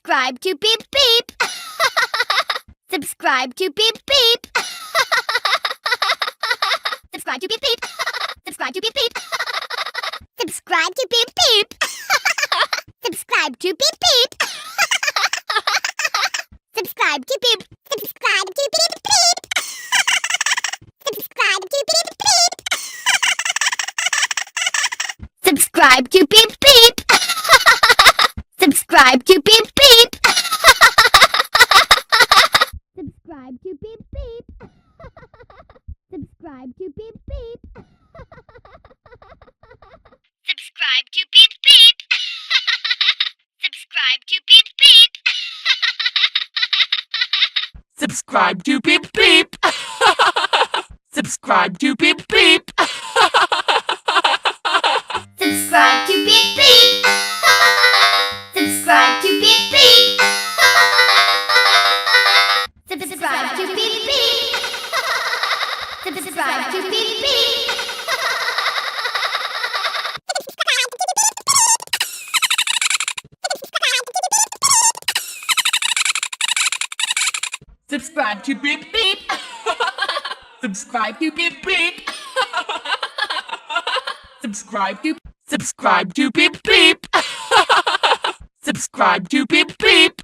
Subscribe to Beep Beep. Subscribe to Beep Beep. Subscribe to Beep Beep. Subscribe to Beep Beep. Subscribe to Beep Beep. Subscribe to Beep Beep. Subscribe to Beep. Subscribe to Beep Beep. Subscribe to Beep Beep. Subscribe to Beep Beep. Subscribe to Beep Beep. Subscribe to Beep Beep. Subscribe to Beep Beep. Subscribe to Beep Beep. Subscribe to Beep Beep. Subscribe to Beep Beep. Subscribe to Beep Beep. Subscribe to Beep Beep. Subscribe to Beep Beep. Subscribe to Beep Beep. Subscribe to Beep Beep. Subscribe to Beep Beep. Subscribe to Beep Beep. Subscribe to Beep Beep. Subscribe to Beep Beep.